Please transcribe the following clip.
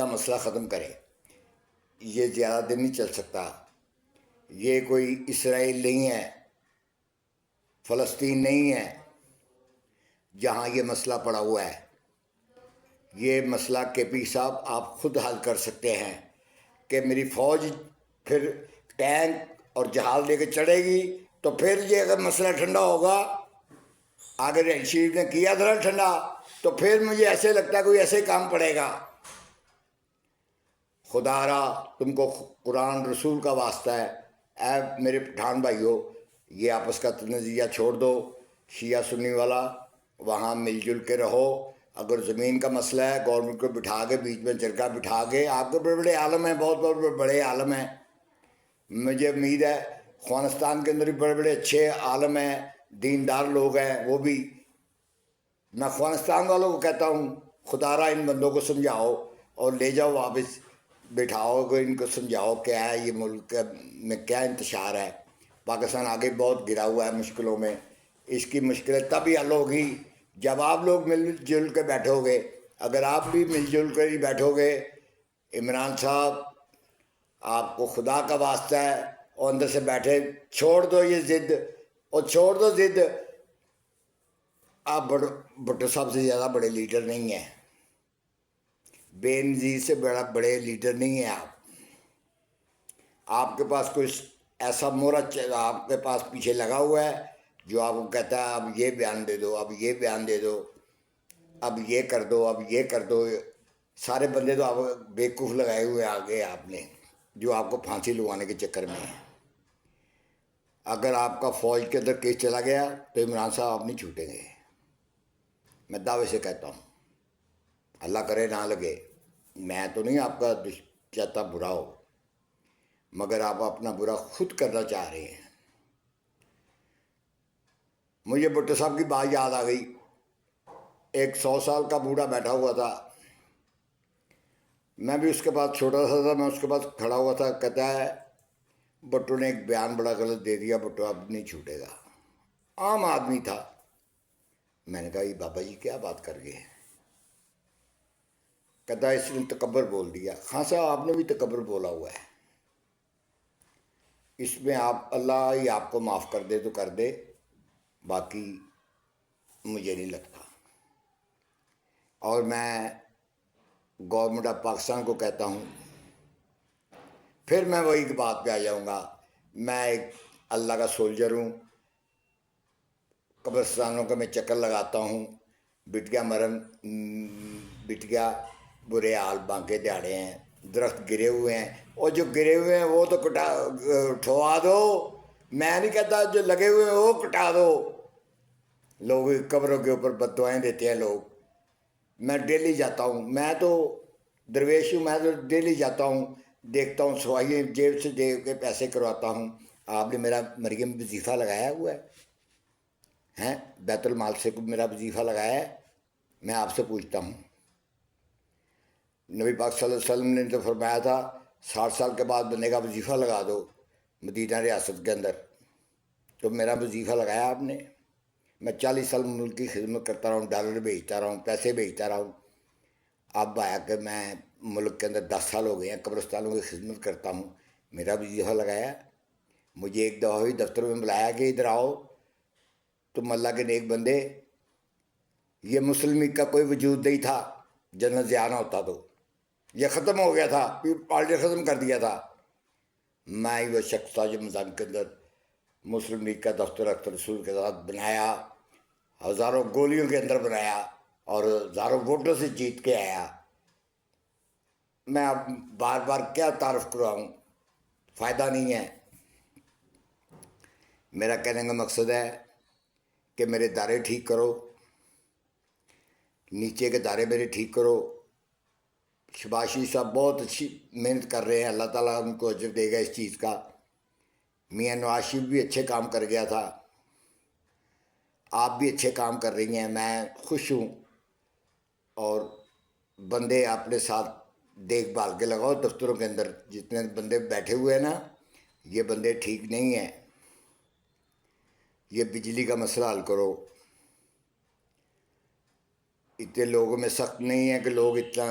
کا مسئلہ ختم کرے. یہ زیادہ دن نہیں چل سکتا. یہ کوئی اسرائیل نہیں ہے، فلسطین نہیں ہے جہاں یہ مسئلہ پڑا ہوا ہے. یہ مسئلہ کے پی صاحب آپ خود حل کر سکتے ہیں کہ میری فوج پھر ٹینک اور جہاز لے کے چڑھے گی تو پھر یہ اگر مسئلہ ٹھنڈا ہوگا. اگر شریف نے کیا تھا ٹھنڈا تو پھر مجھے ایسے لگتا ہے کوئی ایسے کام پڑے گا. خدا را تم کو قرآن رسول کا واسطہ ہے، اے میرے پٹھان بھائیو، یہ آپس کا نظریہ چھوڑ دو شیعہ سنی والا. وہاں مل جل کے رہو. اگر زمین کا مسئلہ ہے گورنمنٹ کو بٹھا کے بیچ میں جرگہ بٹھا کے، آپ کے بڑے بڑے عالم ہیں، بہت بڑے عالم ہیں. مجھے امید ہے افغانستان کے اندر بھی بڑے بڑے اچھے عالم ہیں، دیندار لوگ ہیں. وہ بھی میں افغانستان والوں کو کہتا ہوں خدا را ان بندوں کو سمجھاؤ اور لے جاؤ واپس، بٹھاؤ کو ان کو سمجھاؤ کیا ہے یہ ملک میں کیا انتشار ہے. پاکستان آگے بہت گرا ہوا ہے مشکلوں میں. اس کی مشکلیں تبھی حل ہوگی جب آپ لوگ مل جل کے بیٹھو گے. اگر آپ بھی مل جل کر ہی بیٹھو گے. عمران صاحب آپ کو خدا کا واسطہ ہے اور اندر سے بیٹھے چھوڑ دو یہ ضد، اور چھوڑ دو ضد. آپ بھٹو صاحب سے زیادہ بڑے لیڈر نہیں ہیں، بے نظیر سے بڑے لیڈر نہیں ہیں. آپ کے پاس کوئی ایسا مورچ آپ کے پاس پیچھے لگا ہوا ہے جو آپ کو کہتا ہے اب یہ بیان دے دو، اب یہ بیان دے دو، اب یہ کر دو، اب یہ کر دو. سارے بندے تو آپ بیوقوف لگائے ہوئے آگے آپ نے، جو آپ کو پھانسی لگوانے کے چکر میں ہیں. اگر آپ کا فوج کے اندر کیس چلا گیا تو عمران صاحب آپ نہیں چھوٹیں گے. میں دعوے سے کہتا ہوں، اللہ کرے نہ لگے. میں تو نہیں آپ کا چاہتا برا ہو، مگر آپ اپنا برا خود کرنا چاہ رہے ہیں. مجھے بھٹو صاحب کی بات یاد آ گئی. ایک 100 سال کا بوڑھا بیٹھا ہوا تھا، میں بھی اس کے پاس چھوٹا سا تھا، میں اس کے پاس کھڑا ہوا تھا. کہتا ہے بھٹو نے ایک بیان بڑا غلط دے دیا، بھٹو اب نہیں چھوٹے گا. عام آدمی تھا. میں نے کہا یہ بابا جی کیا بات کر گئے. کہتا ہے اس نے تکبر بول دیا. خان صاحب آپ نے بھی تکبر بولا ہوا ہے. اس میں آپ اللہ ہی آپ کو معاف کر دے تو کر دے، باقی مجھے نہیں لگتا. اور میں گورنمنٹ آف پاکستان کو کہتا ہوں، پھر میں وہی بات پہ آ جاؤں گا. میں ایک اللہ کا سولجر ہوں. قبرستانوں کا میں چکر لگاتا ہوں. بٹیا مرن، بٹیا برے حال بانکے دیہڑے ہیں. درخت گرے ہوئے ہیں، اور جو گرے ہوئے ہیں وہ تو اٹھوا دو. میں نہیں کہتا جو لگے ہوئے ہیں وہ کٹا دو. لوگ قبروں کے اوپر بد دعائیں دیتے ہیں لوگ. میں ڈیلی جاتا ہوں، میں تو درویش ہوں، میں تو ڈیلی جاتا ہوں، دیکھتا ہوں. سوائیاں جیب سے دے کے پیسے کرواتا ہوں. آپ نے میرا مریم وظیفہ لگایا ہوا ہے ہیں؟ بیت المال سے میرا وظیفہ لگایا ہے؟ میں آپ سے پوچھتا ہوں. نبی پاک صلی اللہ علیہ وسلم نے تو فرمایا تھا 60 سال کے بعد بندے کا وظیفہ لگا دو مدینہ ریاست کے اندر. تو میرا وظیفہ لگایا آپ نے؟ میں 40 سال ملک کی خدمت کرتا رہا ہوں، ڈالر بھیجتا رہا ہوں، پیسے بھیجتا رہا ہوں. اب آیا کہ میں ملک کے اندر 10 سال ہو گئے ہیں قبرستانوں کی خدمت کرتا ہوں، میرا وظیفہ لگایا. مجھے ایک دفعہ بھی دفتر میں بلایا کہ ادھر آؤ تم اللہ کے نیک بندے. یہ مسلم لیگ کا کوئی وجود نہیں تھا. جنرل ضیاء نہ ہوتا تو یہ ختم ہو گیا تھا، پارٹی ختم کر دیا تھا. میں ہی وہ شخص تھا جو میدان کے اندر مسلم لیگ کا دفتر اختر رسول کے ساتھ بنایا، ہزاروں گولیوں کے اندر بنایا اور ہزاروں ووٹوں سے جیت کے آیا. میں اب بار بار کیا تعارف کرواؤں، فائدہ نہیں ہے. میرا کہنے کا مقصد ہے کہ میرے دائرے ٹھیک کرو، نیچے کے دائرے میرے ٹھیک کرو. شباز شریف صاحب بہت اچھی محنت کر رہے ہیں، اللہ تعالیٰ ان کو اجر دے گا اس چیز کا. میاں نواز شریف بھی اچھے کام کر گیا تھا، آپ بھی اچھے کام کر رہی ہیں، میں خوش ہوں. اور بندے اپنے ساتھ دیکھ بھال کے لگاؤ دفتروں کے اندر. جتنے بندے بیٹھے ہوئے ہیں نا یہ بندے ٹھیک نہیں ہیں. یہ بجلی کا مسئلہ حل کرو. اتنے لوگوں میں سخت نہیں ہے کہ لوگ اتنا